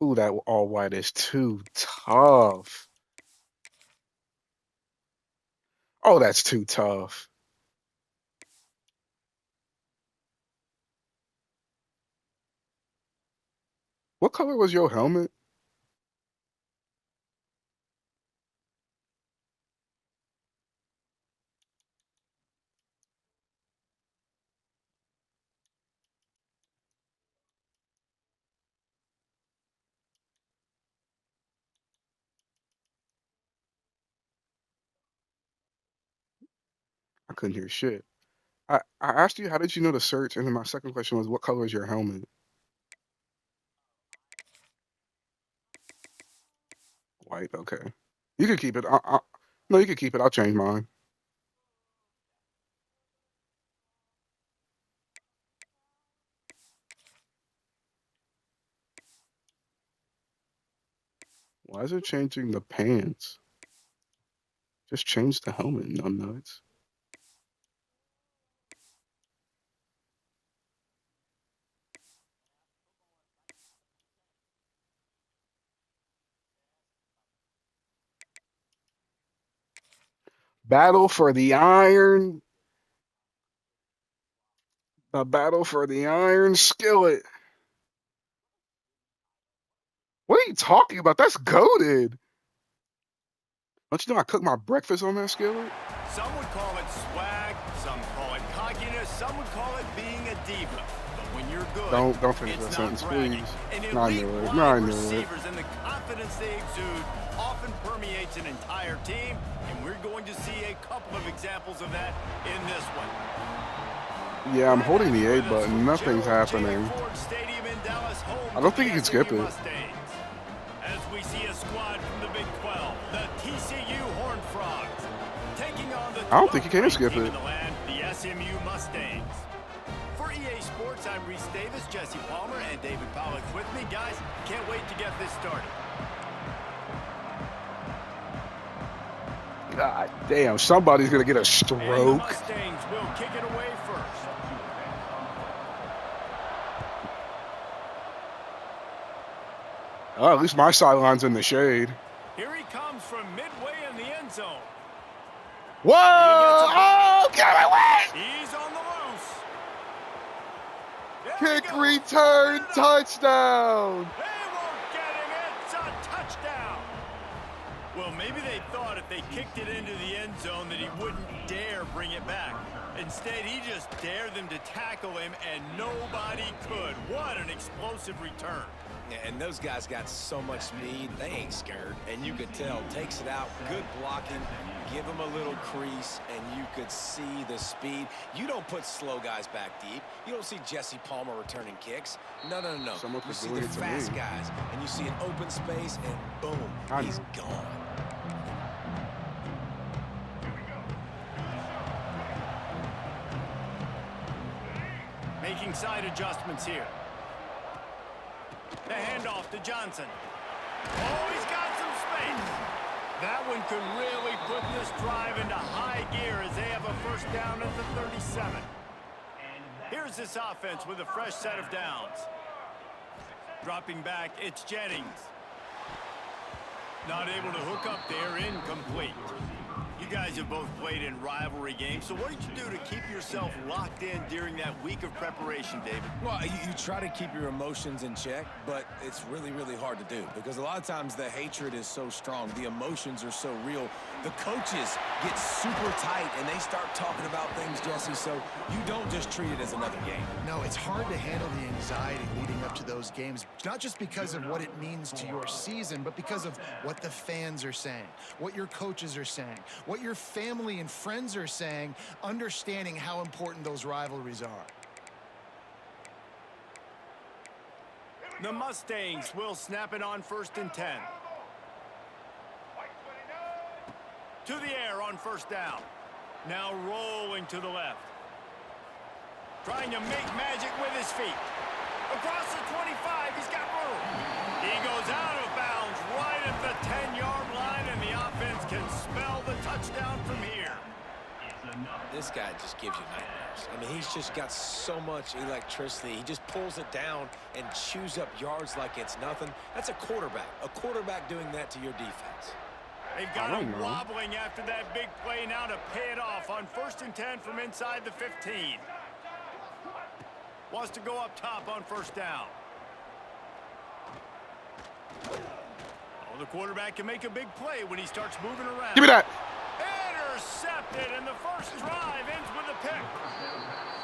Ooh, that all white is too tough. Oh, that's too tough. What color was your helmet? I couldn't hear shit. I asked you how did you know to search, and then my second question was what color is your helmet? White. Okay. You could keep it. No, you could keep it. I'll change mine. Why is it changing the pants? Just change the helmet, numbnuts. Battle for the iron. The battle for the iron skillet. What are you talking about? That's goaded. Don't you know I cook my breakfast on that skillet? Some would call it swag, some call it cockiness, some would call it being a diva. But when you're good, Don't finish that it's sentence, not bragging. please. And No, I elite knew it. No, I wide knew it. receivers and the confidence they exude often permeates an entire team, and we're going to see a couple of examples of that in this one. Yeah, I'm holding the A button. Nothing's happening. I don't think you can skip it. As we see a squad from the Big 12, the TCU Horned Frogs, taking on the I don't think you can skip it. The SMU Mustangs. For EA Sports, I'm Reese Davis, Jesse Palmer, and David Pollock with me. Guys, can't wait to get this started. God damn, somebody's gonna get a And the stroke. Mustangs will kick it away first. Oh, at least my sideline's in the shade. Here he comes from midway in the end zone. Whoa! Oh, get away! He's on the loose. Kick return touchdown! They won't get him. It's a touchdown. Well, maybe they thought if they kicked it into the end zone that he wouldn't dare bring it back. Instead, he just dared them to tackle him, and nobody could. What an explosive return. Yeah, and those guys got so much speed, they ain't scared. And you could tell, takes it out, good blocking, give them a little crease, and you could see the speed. You don't put slow guys back deep. You don't see Jesse Palmer returning kicks. No. Someone You was see doing the it to fast me. guys, and you see an open space, and boom, he's gone. Making side adjustments here. The handoff to Johnson. Oh, he's got some space. That one could really put this drive into high gear as they have a first down at the 37. Here's this offense with a fresh set of downs. Dropping back, it's Jennings. Not able to hook up there, incomplete. You guys have both played in rivalry games, so what did you do to keep yourself locked in during that week of preparation, David? Well, you try to keep your emotions in check, but it's really, really hard to do because a lot of times the hatred is so strong. The emotions are so real. The coaches get super tight, and they start talking about things, Jesse, so you don't just treat it as another game. No, it's hard to handle the anxiety leading up to those games, not just because of what it means to your season, but because of what the fans are saying, what your coaches are saying, what your family and friends are saying, understanding how important those rivalries are. The Mustangs will snap it on 1st and 10. To the air on first down. Now rolling to the left. Trying to make magic with his feet. Across the 25, he's got room. He goes out of bounds right at the 10-yard line, and the offense can smell the touchdown from here. This guy just gives you nightmares. I mean, he's just got so much electricity. He just pulls it down and chews up yards like it's nothing. That's a quarterback. A quarterback doing that to your defense. They've got him wobbling after that big play now to pay it off on 1st and 10 from inside the 15. Wants to go up top on 1st down. Oh, the quarterback can make a big play when he starts moving around. Give me that. Intercepted, and the first drive ends with a pick.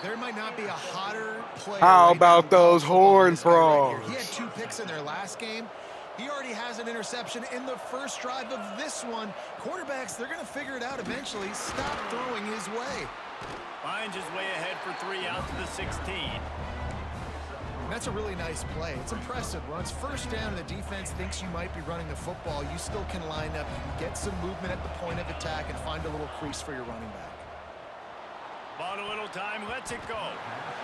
There might not be a hotter player. How about those Horned Frogs? He had 2 picks in their last game. He already has an interception in the first drive of this one. Quarterbacks, they're going to figure it out eventually. Stop throwing his way. Finds his way ahead for 3 out to the 16. That's a really nice play. It's impressive. When it's 1st down and the defense thinks you might be running the football, you still can line up. You can get some movement at the point of attack and find a little crease for your running back. Bought a little time, lets it go.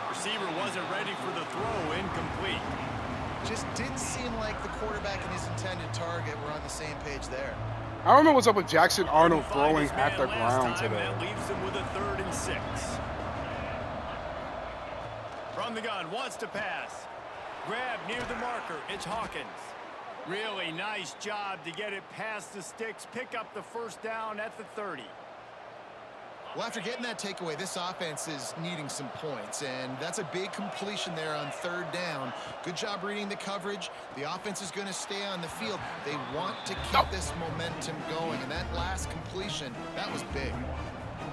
Receiver wasn't ready for the throw, incomplete. Just didn't seem like the quarterback and his intended target were on the same page there. I don't know what's up with Jackson Arnold throwing at the ground today. That leaves him with a 3rd and 6. From the gun, wants to pass. Grab near the marker. It's Hawkins. Really nice job to get it past the sticks. Pick up the 1st down at the 30. Well, after getting that takeaway, this offense is needing some points, and that's a big completion there on 3rd down. Good job reading the coverage. The offense is going to stay on the field. They want to keep this momentum going, and that last completion, that was big.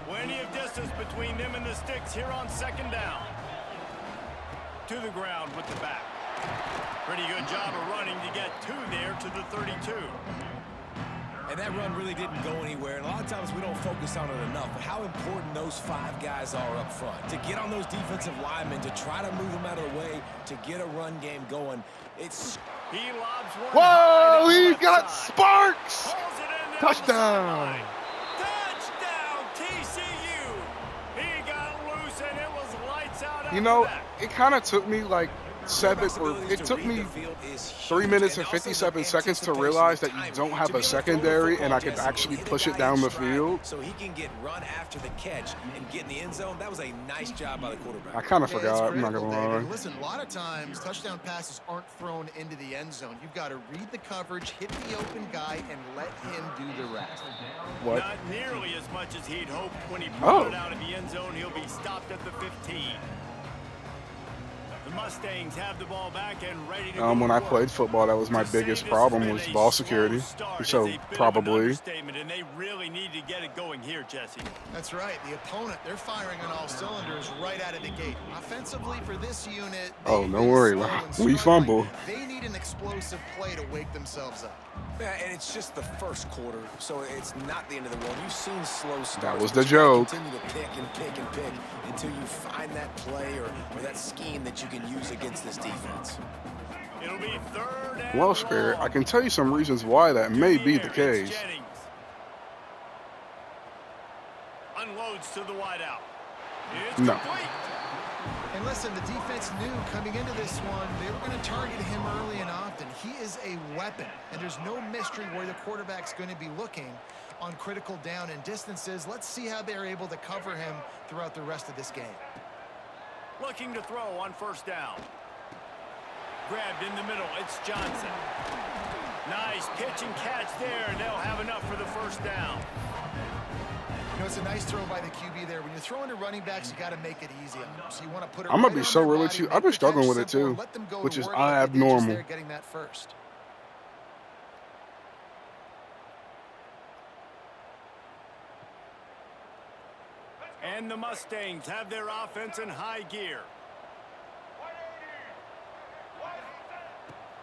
Plenty of distance between them and the sticks here on 2nd down. To the ground with the back. Pretty good job of running to get 2 there to the 32. And that run really didn't go anywhere. And a lot of times we don't focus on it enough. But how important those 5 guys are up front. To get on those defensive linemen, to try to move them out of the way, to get a run game going. It's... He lobs one. Whoa, he got sparks. Touchdown. Touchdown, TCU. He got loose and it was lights out. You know, it kind of took me like 3 minutes and 57 seconds to realize that you don't have a secondary and I could actually push it down the field. So he can get run after the catch and get in the end zone. That was a nice job by the quarterback. I kind of forgot. I'm not going to lie. Listen, a lot of times touchdown passes aren't thrown into the end zone. You've got to read the coverage, hit the open guy, and let him do the rest. What? Not nearly as much as he'd hoped when he pulled it out of the end zone. He'll be stopped at the 15. The Mustangs have the ball back and ready to go. When I played football, that was my biggest problem was ball security. So probably. And they really need to get it going here, Jesse. That's right. The opponent, they're firing on all cylinders right out of the gate. Offensively for this unit. Oh, don't worry. We fumble. They need an explosive play to wake themselves up. Yeah, and it's just the first quarter, so it's not the end of the world. You've seen slow starts. That was the joke. Continue to pick and pick and pick until you find that play or that scheme that you can use against this defense. It'll be 3rd and Well, Spirit, I can tell you some reasons why that may be the case. Unloads to the wideout. It's No. complete. And listen, the defense knew coming into this one, they were going to target him early and often. He is a weapon, and there's no mystery where the quarterback's going to be looking on critical down and distances. Let's see how they're able to cover him throughout the rest of this game. Looking to throw on 1st down. Grabbed in the middle. It's Johnson. Nice pitch and catch there, and they'll have enough for the 1st down. You know, it's a nice throw by the QB there. When you're throwing to running backs, you got to make it easy on them. So you want to put it I'm going to right be on so their real body, with you. make I've been the struggling catch with it simple, too, let them go which to is work like they did just abnormal. there, getting that first. And the Mustangs have their offense in high gear.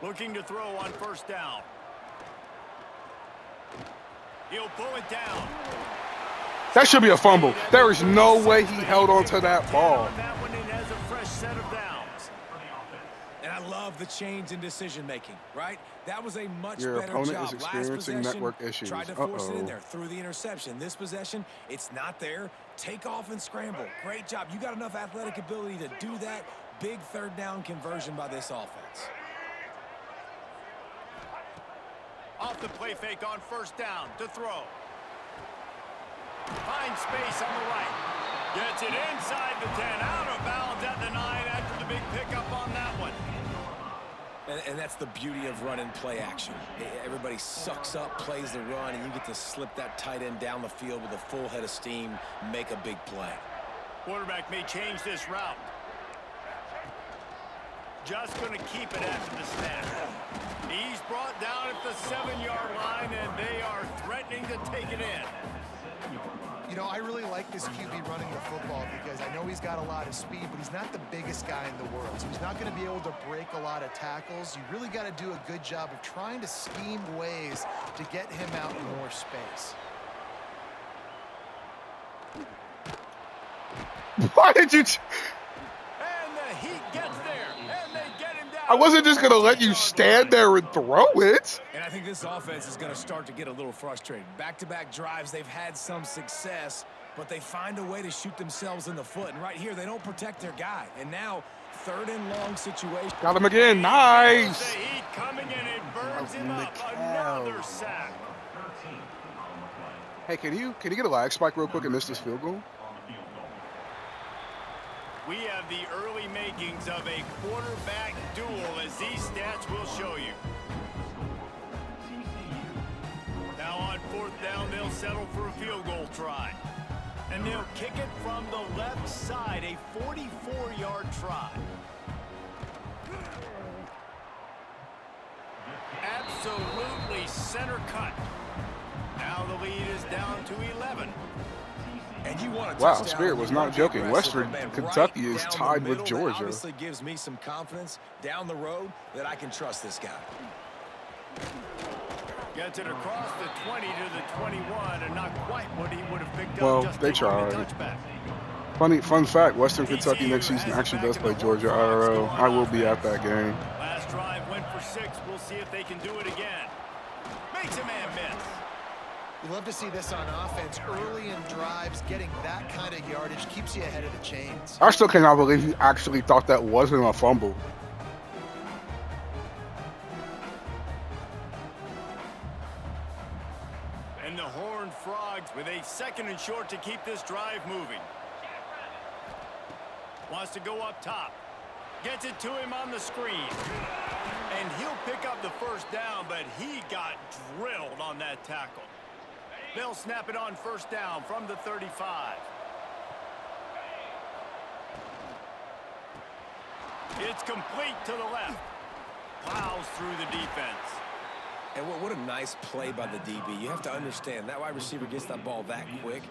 Looking to throw on 1st down. He'll pull it down. That should be a fumble. There is no way he held on to that ball. That one in has a fresh set of downs. And I love the change in decision-making, right? That was a much Your better opponent job. is Last experiencing possession, network issues. tried to force it in there through the interception. This possession, it's not there. Take off and scramble. Great job. You got enough athletic ability to do that. Big 3rd down conversion by this offense. Off the play fake on 1st down to throw. Finds space on the right. Gets it inside the 10. Out of bounds at the 9 after the big pickup on that one. And that's the beauty of running play action. Everybody sucks up, plays the run, and you get to slip that tight end down the field with a full head of steam, make a big play. Quarterback may change this route. Just going to keep it after the snap. He's brought down at the 7-yard line, and they are threatening to take it in. You know, I really like this QB running the football because I know he's got a lot of speed, but he's not the biggest guy in the world. So he's not going to be able to break a lot of tackles. You really got to do a good job of trying to scheme ways to get him out in more space. Why did you... And the Heat gets there, and they get him down. I wasn't just going to let you stand there and throw it. And I think this offense is going to start to get a little frustrated. Back-to-back drives, they've had some success, but they find a way to shoot themselves in the foot. And right here, they don't protect their guy. And now, 3rd and long situation. Got him again. Nice. The Heat coming in and burns him up. Another sack. Hey, can you get a lag spike real quick and miss this field goal? We have the early makings of a quarterback duel, as these stats will show you. Now on 4th down, they'll settle for a field goal try. And they'll kick it from the left side, a 44-yard try. Absolutely center cut. Now the lead is down to 11. And you want Wow, Spirit was not joking. Western Kentucky is tied with Georgia. Obviously gives me some confidence down the road that I can trust this guy. Gets it across the 20 to the 21, and not quite what he would have picked Well, up just they taking the tried. touchback. Fun fact, Western Kentucky next season actually does play Georgia IRL. I will be at that game. Last drive went for 6. We'll see if they can do it again. Makes a man miss. We love to see this on offense. Early in drives, getting that kind of yardage keeps you ahead of the chains. I still cannot believe he actually thought that wasn't a fumble. And the Horned Frogs with a 2nd and short to keep this drive moving. Wants to go up top. Gets it to him on the screen. And he'll pick up the 1st down, but he got drilled on that tackle. They'll snap it on 1st down from the 35. It's complete to the left. Plows through the defense. And what a nice play by the DB. You have to understand, that wide receiver gets that ball that quick.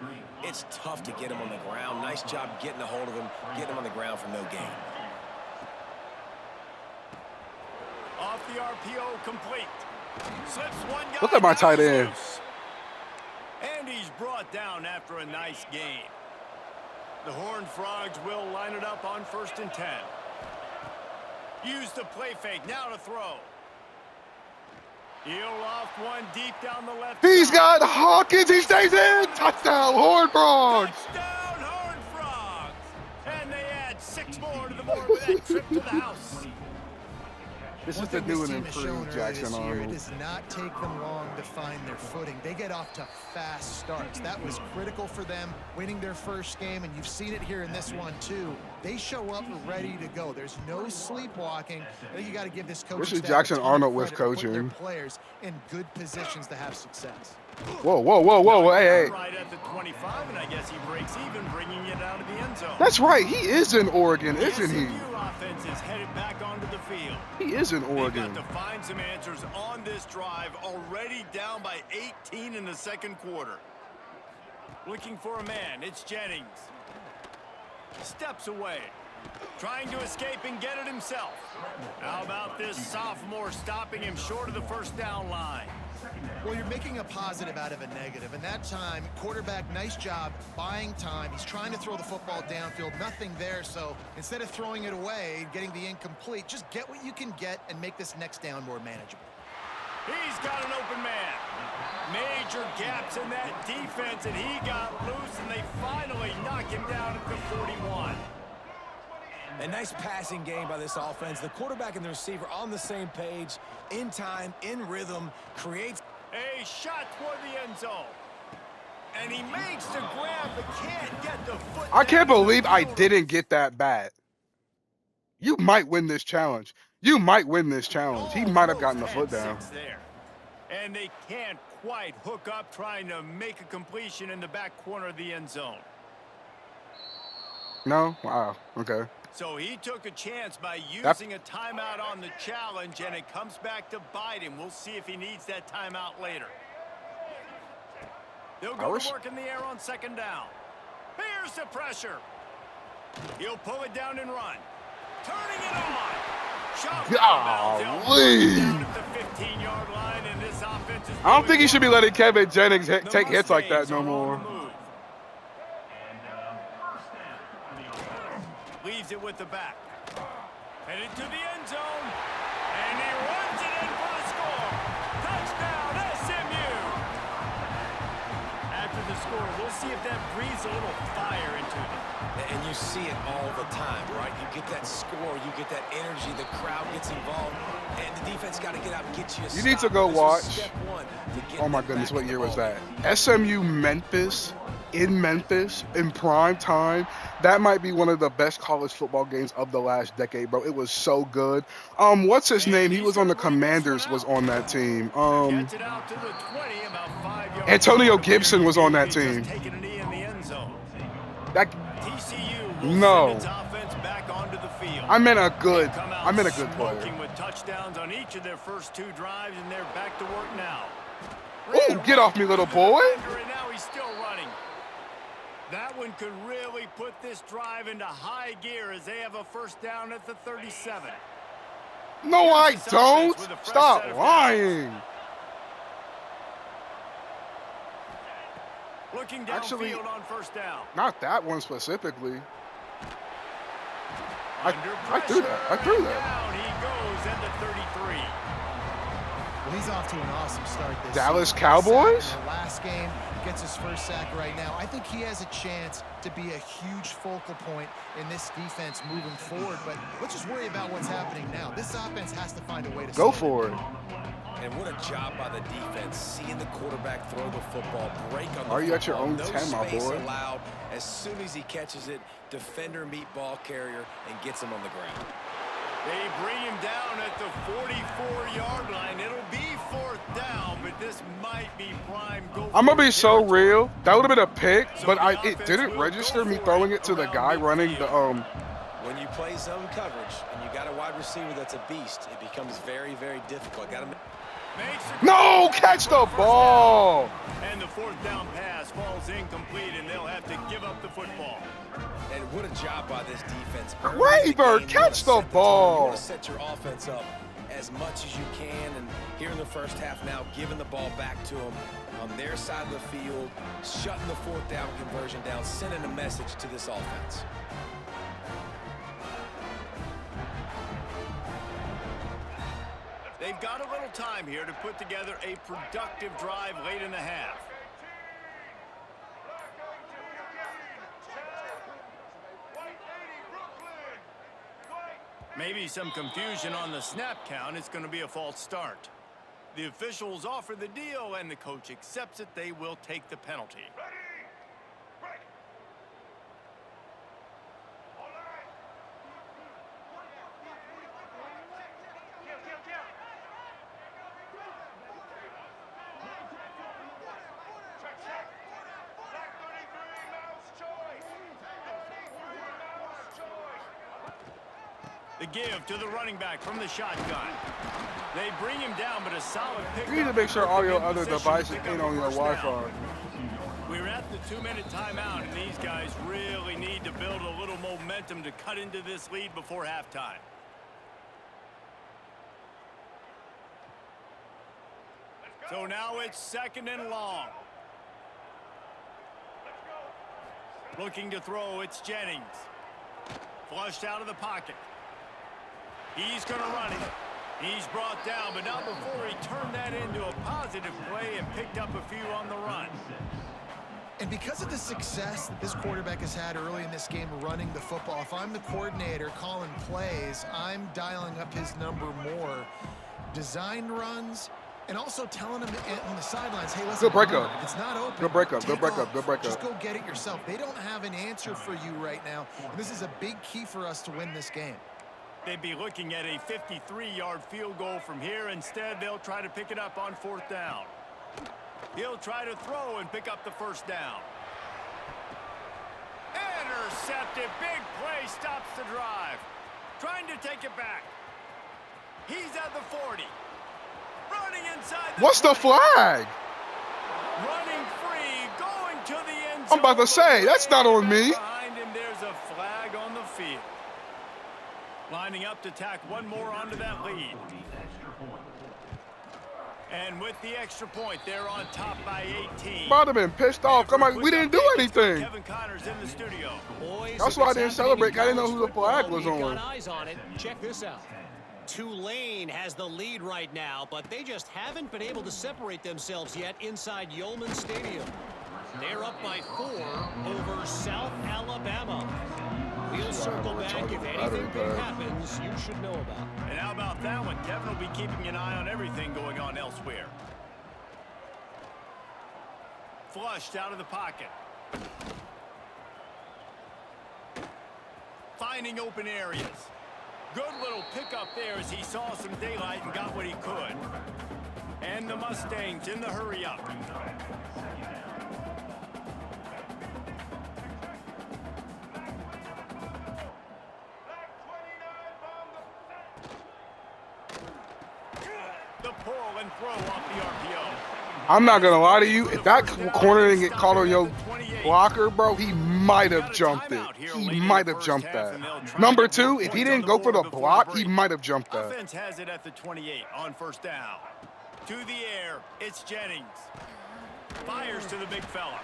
It's tough to get him on the ground. Nice job getting a hold of him, getting him on the ground for no gain. Off the RPO, complete. Slips one guy. Look at my tight end. And he's brought down after a nice gain. The Horned Frogs will line it up on 1st and 10. Use the play fake, now to throw. He'll off one deep down the left He's side. got Hawkins. He stays in. Touchdown, Horned Frogs. Touchdown, Horned Frogs. And they add 6 more to the board with that trip to the house. This One is the thing new this and team has shown improved early Jackson this year, it Arnold. does not take them long to find their footing. They get off to fast starts. That was critical for them, winning their 1st game, and you've seen it here in this one too. They show up ready to go. There's no sleepwalking. I think you got to give this coaching This is staff Jackson a ton of Arnold with credit for putting coaching. their players in good positions to have success. Whoa. Hey. Right at the 25, and I guess he breaks even, bringing it out of the end zone. That's right. He is in Oregon, The isn't he? SMU offense is headed back onto the field. He is in They've Oregon. got to find some answers on this drive, already down by 18 in the 2nd quarter. Looking for a man, it's Jennings. Steps away, trying to escape and get it himself. How about this sophomore stopping him short of the 1st down line? Well, you're making a positive out of a negative, and that time, quarterback, nice job buying time. He's trying to throw the football downfield, nothing there, so instead of throwing it away, getting the incomplete, just get what you can get and make this next down more manageable. He's got an open man. Major gaps in that defense, and he got loose, and they finally knock him down at the 41. A nice passing game by this offense. The quarterback and the receiver on the same page, in time, in rhythm, creates... A shot toward the end zone. And he makes the grab, but can't get the foot. I can't down to the believe I field. didn't get that bad. You might win this challenge. You might win this challenge. He might have gotten the foot down. There. And they can't quite hook up trying to make a completion in the back corner of the end zone. No? Wow. Okay. So he took a chance by using a timeout on the challenge, and it comes back to bite him. We'll see if he needs that timeout later. They'll go to work in the air on second down. Here's the pressure. He'll pull it down and run. Turning it on. Golly. I don't think he should be letting Kevin Jennings take hits like that no more. Leaves it with the back. Headed to the end zone. And he runs it in for the score. Touchdown, SMU. After the score, we'll see if that breathes a little fire into them. And you see it all the time, right? You get that score, you get that energy, the crowd gets involved, and the defense got to get out and get you a You need to go watch. Oh my goodness, what year was that? SMU Memphis, in Memphis, in prime time. That might be one of the best college football games of the last decade, bro. It was so good. What's his name? He was on the Commanders, was on that team. Antonio Gibson was on that team. That TCU no. back onto the field. I meant a good player. With touchdowns on each of their first two drives, and they're back to work now. Oh, get off me, little boy. And now he's still running. That one could really put this drive into high gear as they have a first down at the 37. No, I don't. Stop lying. Looking Actually, on first down. Not that one specifically. I threw that. Down he goes at the 33. Well, he's off to an awesome start this Dallas season. Cowboys? In the last game, gets his first sack right now. I think he has a chance to be a huge focal point in this defense moving forward, but let's just worry about what's happening now. This offense has to find a way to go for it. And what a job by the defense, seeing the quarterback throw the football, break on the football. Are you at your own 10, my boy? Allowed. As soon as he catches it, defender meet ball carrier and gets him on the ground. They bring him down at the 44-yard line. It'll be fourth down, but this might be prime goal. I'm going to be so real. That would have been a pick, but it didn't register me throwing it to the guy running the When you play zone coverage and you got a wide receiver that's a beast, it becomes very, very difficult. No, catch the ball. And the fourth down pass falls incomplete, and they'll have to give up the football. And what a job by this defense. Raybird, catch the ball. You want to set your offense up as much as you can, and here in the first half now, giving the ball back to them on their side of the field, shutting the fourth down conversion down, sending a message to this offense. They've got a little time here to put together a productive drive late in the half. Maybe some confusion on the snap count. It's going to be a false start. The officials offer the deal, and the coach accepts it. They will take the penalty. The give to the running back from the shotgun. They bring him down, but a solid pick. You need to make sure all your other devices ain't on your Wi-Fi. We're at the 2-minute timeout, and these guys really need to build a little momentum to cut into this lead before halftime. So now it's second and long. Looking to throw, it's Jennings. Flushed out of the pocket. He's going to run it. He's brought down, but not before he turned that into a positive play and picked up a few on the run. And because of the success that this quarterback has had early in this game running the football, if I'm the coordinator calling plays, I'm dialing up his number more. Designed runs, And also telling them on the sidelines, hey, listen, Good breakup. if it's not open, Good breakup. Good take breakup. off. Good breakup. Just go get it yourself. They don't have an answer for you right now. And this is a big key for us to win this game. They'd be looking at a 53-yard field goal from here. Instead, they'll try to pick it up on 4th down. He'll try to throw and pick up the 1st down. Intercepted. Big play stops the drive. Trying to take it back. He's at the 40. Running inside the What's the 20. flag? Running free, going to the end zone. I'm about to say, that's not on me. Behind him, there's a flag on the field. Lining up to tack one more onto that lead. And with the extra point, they're on top by 18. Might have been pissed off. Come on, we didn't do anything. Kevin Connor's in the studio. Boys, That's why I didn't celebrate. I didn't know who the flag was We've got on. eyes on it. Check this out. Tulane has the lead right now, but they just haven't been able to separate themselves yet inside Yeoman Stadium. They're up by 4 over South Alabama. We'll circle back if anything big happens you should know about. And how about that one? Kevin will be keeping an eye on everything going on elsewhere. Flushed out of the pocket. Finding open areas. Good little pickup there as he saw some daylight and got what he could. And the Mustangs in the hurry up. The pull and throw off the RPO. I'm not gonna lie to you. If that corner didn't get caught on your blocker, bro, he might have jumped it. He might have jumped that. Number 2, if he didn't go for the block, he might have jumped that. Offense has it at the 28 on 1st down. To the air, it's Jennings. Fires to the big fella.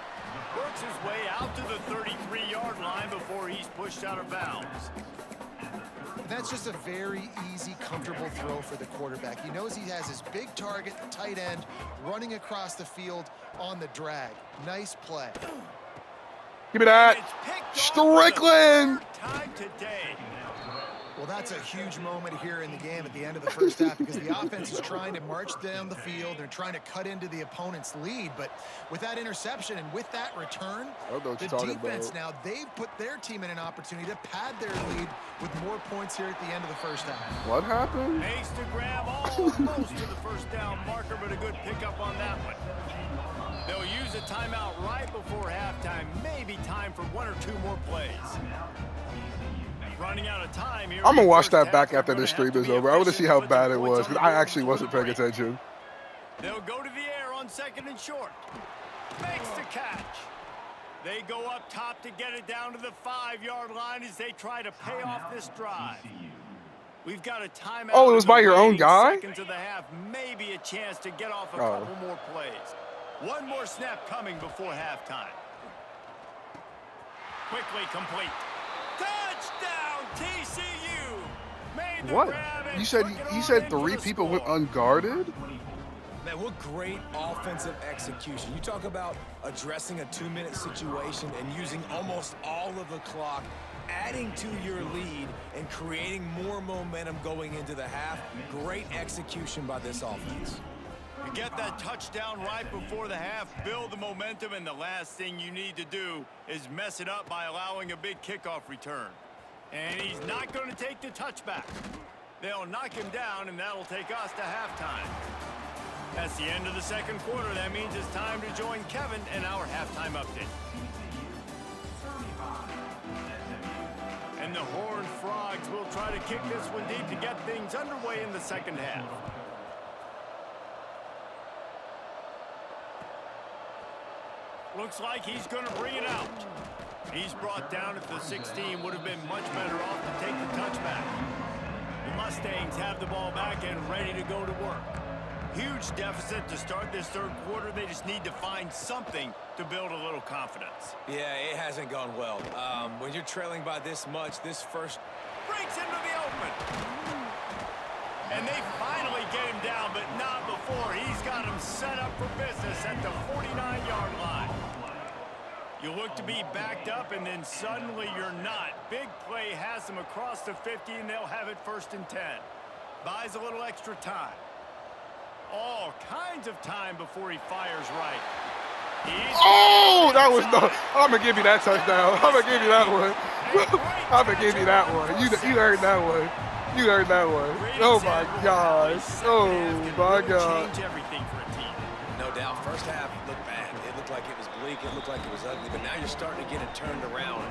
Works his way out to the 33-yard line before he's pushed out of bounds. That's just a very easy, comfortable throw for the quarterback. He knows he has his big target, the tight end, running across the field on the drag. Nice play. Give me that. It's picked off Strickland. for the 3rd time today. Well, that's a huge moment here in the game at the end of the first half because the offense is trying to march down the field. They're trying to cut into the opponent's lead. But with that interception and with that return, the defense now, they've put their team in an opportunity to pad their lead with more points here at the end of the first half. What happened? Makes to grab almost to the 1st down marker, but a good pickup on that one. They'll use a timeout right before halftime. Maybe time for 1 or 2 more plays. Running out of time here. I'm gonna watch that back after this stream is over. I want to see how bad it was because I actually wasn't paying attention. They'll go to the air on 2nd and short. Makes the catch. They go up top to get it down to the 5-yard line as they try to pay off this drive. We've got a timeout. Oh, it was by your own guy? Seconds of the half, maybe a chance to get off a couple more plays. One more snap coming before halftime. Quickly complete. Touchdown, TCU! Made the What? grab and You said took it you on said into 3 the people score. went unguarded? Man, what great offensive execution. You talk about addressing a 2-minute situation and using almost all of the clock, adding to your lead and creating more momentum going into the half. Great execution by this offense. You get that touchdown right before the half, build the momentum, and the last thing you need to do is mess it up by allowing a big kickoff return. And he's not going to take the touchback. They'll knock him down, and that'll take us to halftime. That's the end of the 2nd quarter. That means it's time to join Kevin in our halftime update. And the Horned Frogs will try to kick this one deep to get things underway in the 2nd half. Looks like he's going to bring it out. He's brought down at the 16. Would have been much better off to take the touchback. The Mustangs have the ball back and ready to go to work. Huge deficit to start this 3rd quarter. They just need to find something to build a little confidence. Yeah, it hasn't gone well. When you're trailing by this much, this first... Breaks into the open. And they finally get him down, but not before. He's got him set up for business at the 49-yard line. You look to be backed up, and then suddenly you're not. Big play has them across the 50, and they'll have it 1st and 10. Buys a little extra time. all kinds of time before he fires right. Oh, that was no. I'm gonna give you that touchdown. I'm gonna give you that one. I'm gonna give you that one. You heard that one. You heard that one. Oh my gosh. Oh my God. Change everything for a team. No doubt. First half looked bad. It looked like it was bleak. It looked like it was ugly. But now you're starting to get it turned around.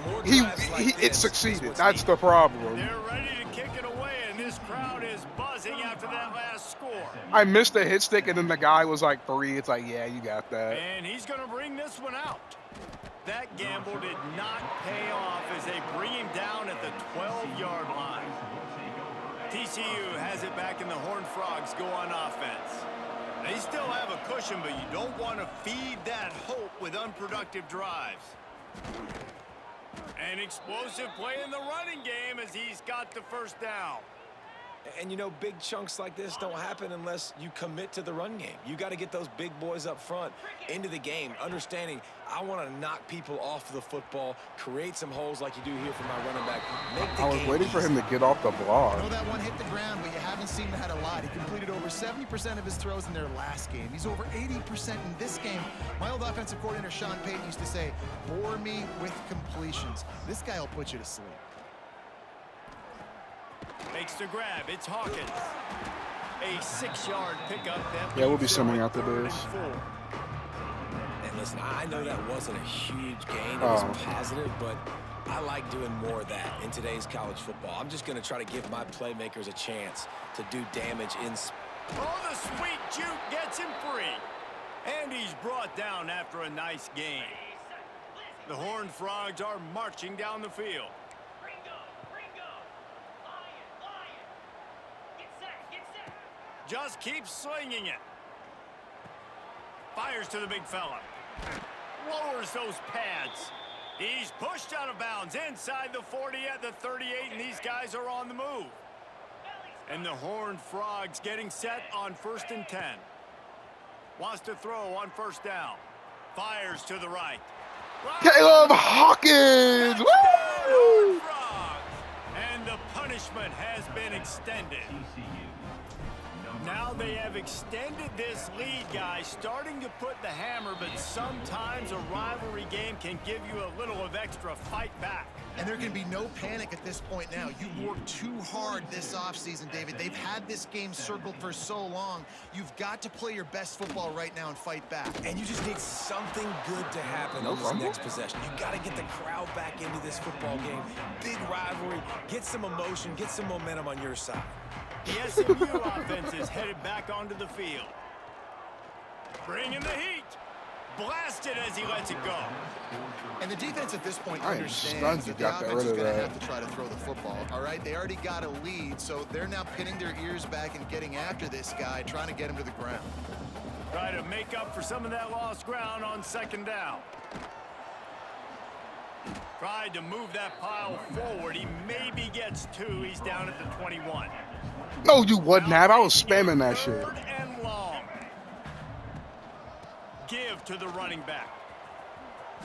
More drives like It this succeeded. That's the problem. They're ready to kick it away, and this crowd is buzzing after that last score. I missed the hit stick, and then the guy was like 3. It's like, yeah, you got that. And he's going to bring this one out. That gamble did not pay off as they bring him down at the 12-yard line. TCU has it back, and the Horned Frogs go on offense. They still have a cushion, but you don't want to feed that hope with unproductive drives. An explosive play in the running game as he's got the first down. And, you know, big chunks like this don't happen unless you commit to the run game. You got to get those big boys up front into the game, understanding I want to knock people off the football, create some holes like you do here for my running back. I was waiting for him to get off the block. I know that one hit the ground, but you haven't seen that a lot. He completed over 70% of his throws in their last game. He's over 80% in this game. My old offensive coordinator, Sean Payton, used to say, bore me with completions. This guy will put you to sleep. Makes the grab. It's Hawkins. A 6-yard pickup. Yeah, we'll be summing after this. And listen, I know that wasn't a huge gain. It was positive, but I like doing more of that in today's college football. I'm just going to try to give my playmakers a chance to do damage in. Oh, the sweet juke gets him free. And he's brought down after a nice gain. The Horned Frogs are marching down the field. Just keeps slinging it. Fires to the big fella. Lowers those pads. He's pushed out of bounds inside the 40 at the 38, and these guys are on the move. And the Horned Frogs getting set on 1st and 10. Wants to throw on first down. Fires to the right. Caleb Hawkins! Woo! And the punishment has been extended. Now they have extended this lead, guys, starting to put the hammer, but sometimes a rivalry game can give you a little of extra fight back. And there can be no panic at this point now. You've worked too hard this offseason, David. They've had this game circled for so long. You've got to play your best football right now and fight back. And you just need something good to happen on this next possession. You got to get the crowd back into this football game. Big rivalry. Get some emotion. Get some momentum on your side. The SMU offense is headed back onto the field. Bringing the heat. Blasted as he lets it go. And the defense at this point I am understands stunned that you the got that offense rid is of going to that. have to try to throw the football. All right, they already got a lead, so they're now pinning their ears back and getting after this guy, trying to get him to the ground. Try to make up for some of that lost ground on 2nd down. Tried to move that pile forward. He maybe gets 2. He's down at the 21. No, you wouldn't have. I was spamming that shit. 3rd and long. Give to the running back.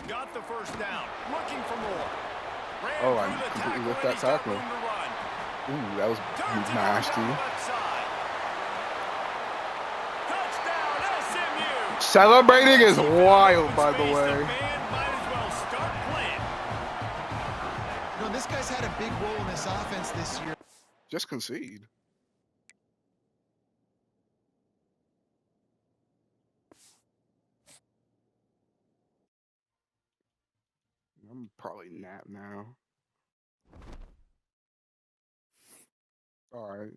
Got the first down. Looking for more. Ran Oh, I through the completely tackle, whiffed and that he's got tackle. room to run. Ooh, that was Turns it nasty. over to the left side. Touchdown, SMU. Celebrating is wild, by the Space, way. man might as well start playing. You know, this guy's had a big role in this offense this year. Just concede. I'm probably nap now. All right.